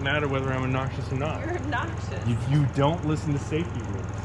matter whether I'm obnoxious or not. You're obnoxious. You don't listen to safety rules.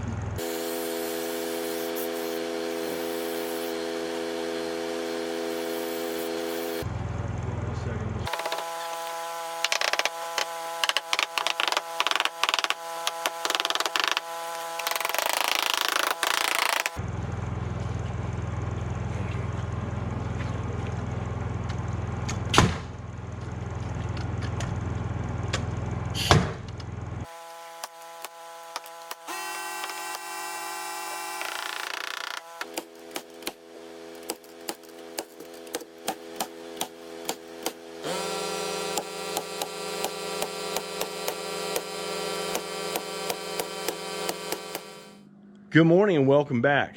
Good morning and welcome back.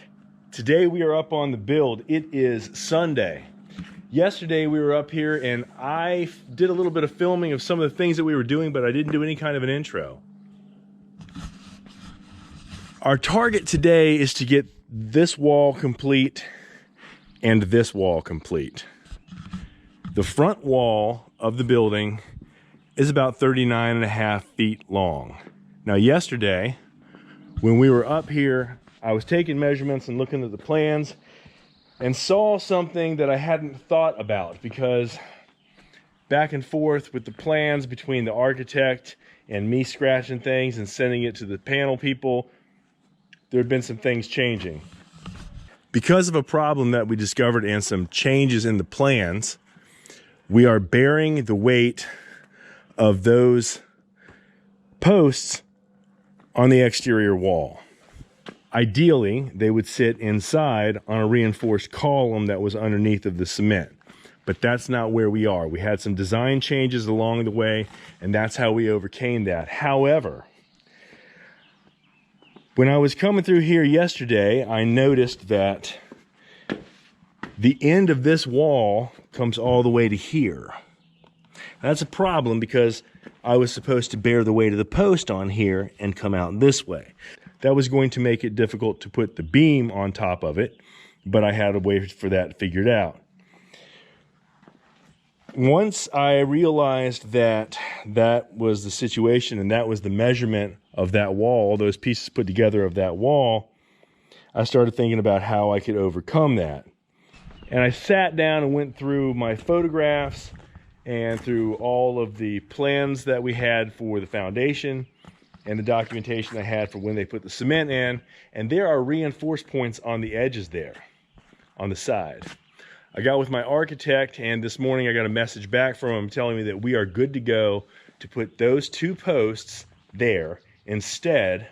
Today we are up on the build. It is Sunday. Yesterday we were up here and I did a little bit of filming of some of the things that we were doing, but I didn't do any kind of an intro. Our target today is to get this wall complete and this wall complete. The front wall of the building is about 39.5 feet long. Now yesterday, when we were up here, I was taking measurements and looking at the plans and saw something that I hadn't thought about, because back and forth with the plans between the architect and me scratching things and sending it to the panel people, there had been some things changing. Because of a problem that we discovered and some changes in the plans, we are bearing the weight of those posts on the exterior wall. Ideally, they would sit inside on a reinforced column that was underneath of the cement, but that's not where we are. We had some design changes along the way, and that's how we overcame that. However, when I was coming through here yesterday, I noticed that the end of this wall comes all the way to here. That's a problem because I was supposed to bear the weight of the post on here and come out this way. That was going to make it difficult to put the beam on top of it, but I had a way for that figured out. Once I realized that that was the situation and that was the measurement of that wall, those pieces put together of that wall, I started thinking about how I could overcome that. And I sat down and went through my photographs and through all of the plans that we had for the foundation and the documentation I had for when they put the cement in. And there are reinforced points on the edges there, on the side. I got with my architect, and this morning I got a message back from him telling me that we are good to go to put those two posts there instead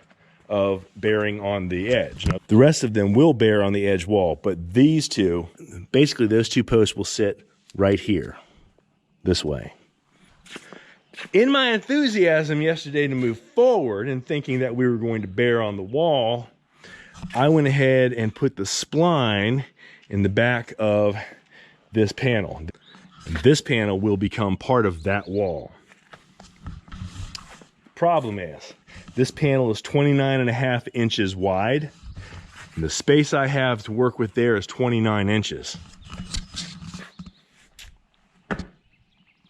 of bearing on the edge. Now, the rest of them will bear on the edge wall, but these two, basically those two posts will sit right here. This way. In my enthusiasm yesterday to move forward and thinking that we were going to bear on the wall, I went ahead and put the spline in the back of this panel. This panel will become part of that wall. Problem is, this panel is 29.5 inches wide, and the space I have to work with there is 29 inches.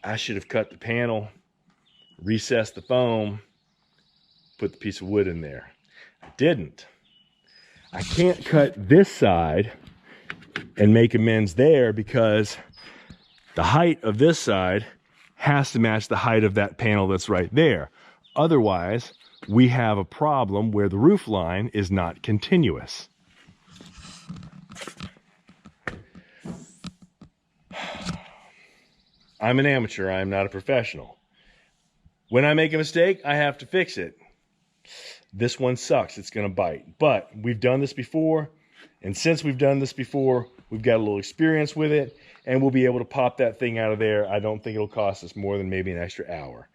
I should have cut the panel, recessed the foam, put the piece of wood in there. I didn't. I can't cut this side and make amends there because the height of this side has to match the height of that panel that's right there. Otherwise, we have a problem where the roof line is not continuous. I'm an amateur, I'm not a professional. When I make a mistake, I have to fix it. This one sucks, it's gonna bite. But we've done this before, and since we've done this before, we've got a little experience with it, and we'll be able to pop that thing out of there. I don't think it'll cost us more than maybe an extra hour.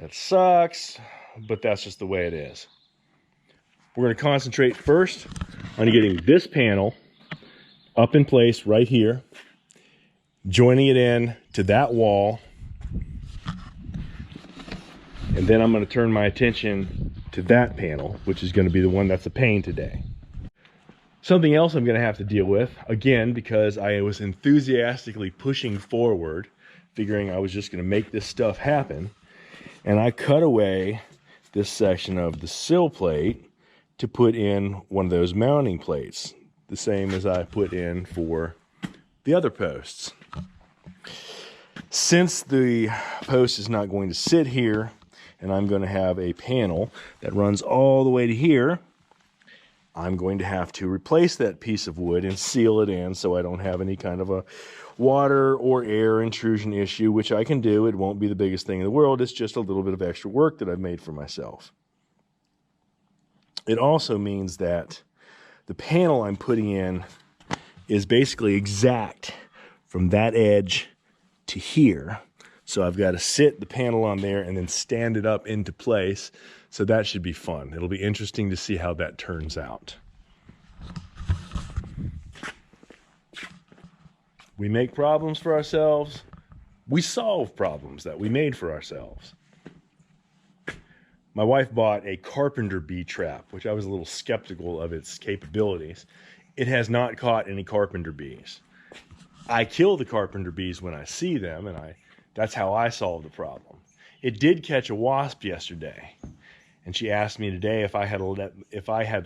That sucks, but that's just the way it is. We're gonna concentrate first on getting this panel up in place right here, joining it in to that wall, and then I'm going to turn my attention to that panel, which is going to be the one that's a pain today. Something else I'm going to have to deal with, again, because I was enthusiastically pushing forward, figuring I was just going to make this stuff happen, And I cut away this section of the sill plate to put in one of those mounting plates, the same as I put in for the other posts. Since the post is not going to sit here, and I'm going to have a panel that runs all the way to here, I'm going to have to replace that piece of wood and seal it in so I don't have any kind of a water or air intrusion issue, which I can do. It won't be the biggest thing in the world. It's just a little bit of extra work that I've made for myself. It also means that the panel I'm putting in is basically exact from that edge to here. So I've got to sit the panel on there and then stand it up into place. So that should be fun. It'll be interesting to see how that turns out. We make problems for ourselves. We solve problems that we made for ourselves. My wife bought a carpenter bee trap, which I was a little skeptical of its capabilities. It has not caught any carpenter bees. I kill the carpenter bees when I see them, and that's how I solve the problem. It did catch a wasp yesterday, and she asked me today if I had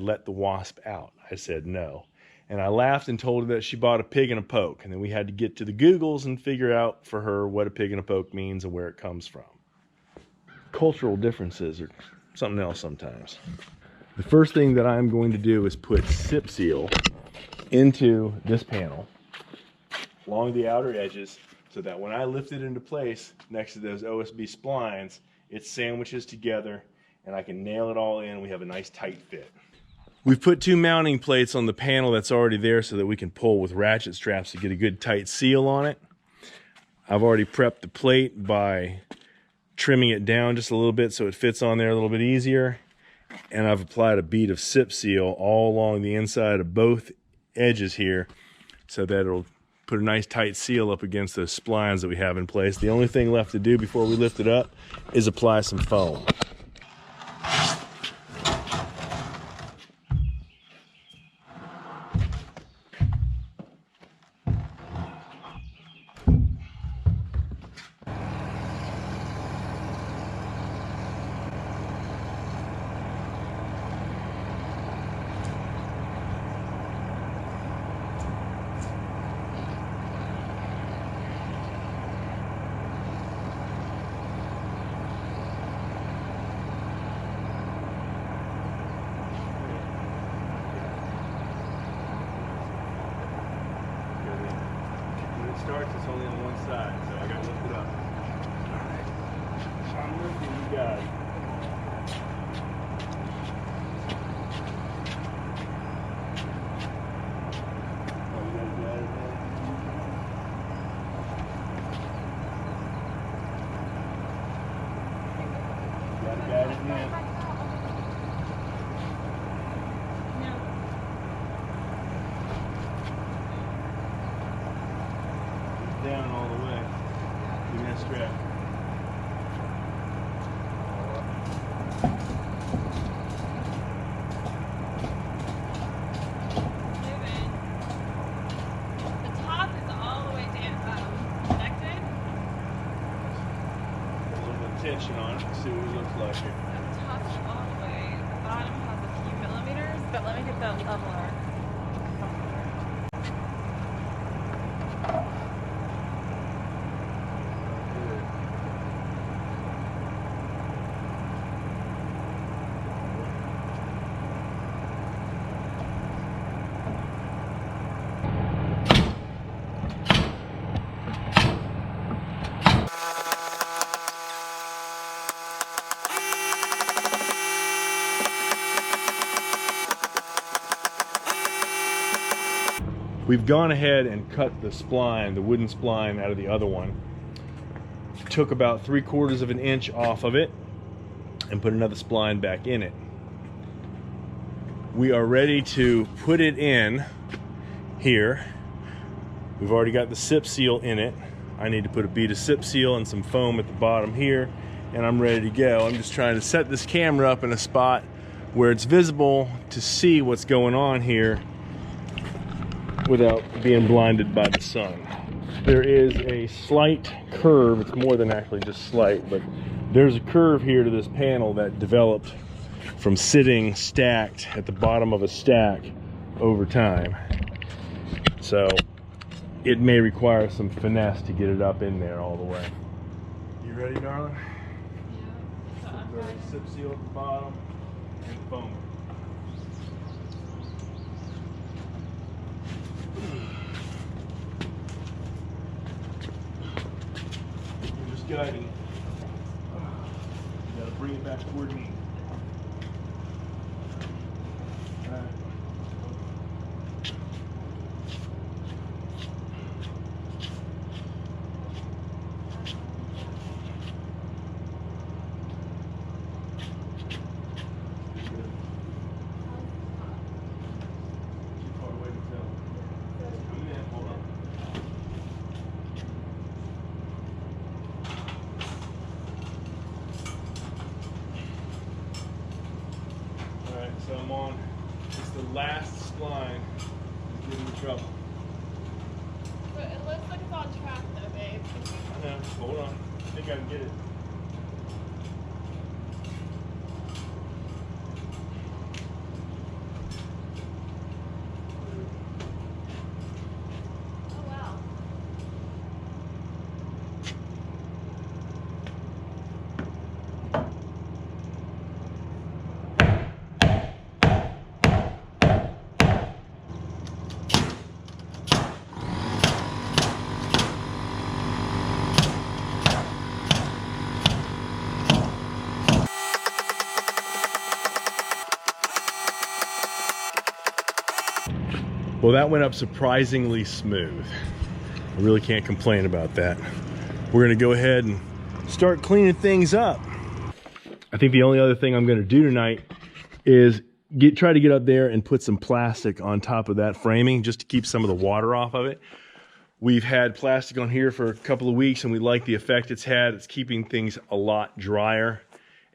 let the wasp out. I said no. And I laughed and told her that she bought a pig and a poke, and then we had to get to the Googles and figure out for her what a pig and a poke means and where it comes from. Cultural differences are something else sometimes. The first thing that I'm going to do is put sip seal into this panel along the outer edges so that when I lift it into place next to those OSB splines, it sandwiches together and I can nail it all in. We have a nice tight fit. We've put two mounting plates on the panel that's already there so that we can pull with ratchet straps to get a good tight seal on it. I've already prepped the plate by trimming it down just a little bit so it fits on there a little bit easier. And I've applied a bead of sip seal all along the inside of both edges here so that it'll put a nice tight seal up against those splines that we have in place. The only thing left to do before we lift it up is apply some foam. Starts, it's only on one side, so I gotta lift it up. Alright. I'm lifting, you got it. Oh, you gotta get it there? You gotta get it now. Down all the way. Give me that strap. The top is all the way down, connected. A little bit of tension on it. See what it looks like here. The top is all the way. The bottom has a few millimeters, but let me get that leveler. We've gone ahead and cut the spline, the wooden spline, out of the other one. Took about 3/4 of an inch off of it and put another spline back in it. We are ready to put it in here. We've already got the sip seal in it. I need to put a bead of sip seal and some foam at the bottom here, and I'm ready to go. I'm just trying to set this camera up in a spot where it's visible to see what's going on here without being blinded by the sun. There is a slight curve, it's more than actually just slight, but There's a curve here to this panel that developed from sitting stacked at the bottom of a stack over time. So it may require some finesse to get it up in there all the way. You ready, darling? Yeah. Sip seal at the bottom and foam. You're just guiding it. You gotta bring it back toward me. All right. So I'm on, it's the last spline that's giving me trouble. But it looks like it's on track though, babe. I know, hold on. I think I can get it. Oh wow. Well, that went up surprisingly smooth. I really can't complain about that. We're gonna go ahead and start cleaning things up. I think the only other thing I'm gonna do tonight is try to get up there and put some plastic on top of that framing just to keep some of the water off of it. We've had plastic on here for a couple of weeks and we like the effect it's had. It's keeping things a lot drier.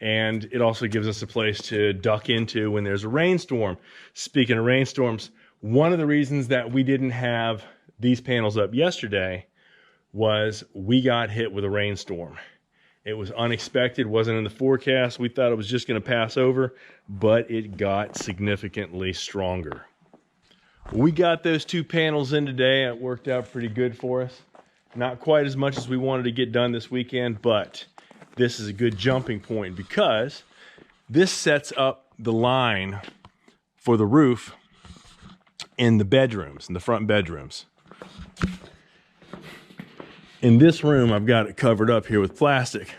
And it also gives us a place to duck into when there's a rainstorm. Speaking of rainstorms, one of the reasons that we didn't have these panels up yesterday was we got hit with a rainstorm. It was unexpected, wasn't in the forecast. We thought it was just gonna pass over, but it got significantly stronger. We got those two panels in today. It worked out pretty good for us. Not quite as much as we wanted to get done this weekend, but this is a good jumping point because this sets up the line for the roof in the bedrooms, in the front bedrooms. In this room, I've got it covered up here with plastic,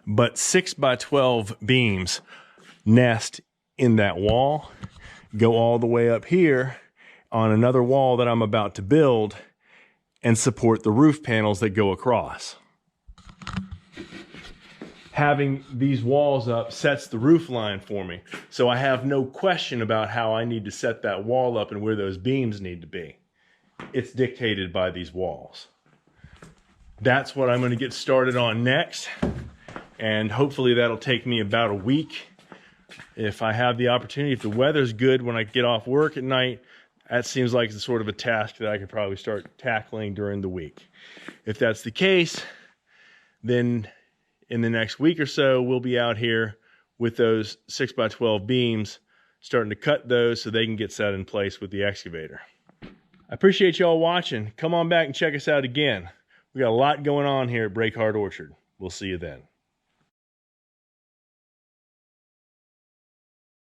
but 6x12 beams nest in that wall, go all the way up here on another wall that I'm about to build and support the roof panels that go across. Having these walls up sets the roof line for me. So I have no question about how I need to set that wall up and where those beams need to be. It's dictated by these walls. That's what I'm gonna get started on next. And hopefully that'll take me about a week. If I have the opportunity, if the weather's good when I get off work at night, that seems like it's sort of a task that I could probably start tackling during the week. If that's the case, then in the next week or so, we'll be out here with those 6x12 beams, starting to cut those so they can get set in place with the excavator. I appreciate y'all watching. Come on back and check us out again. We got a lot going on here at Break Hard Orchard. We'll see you then.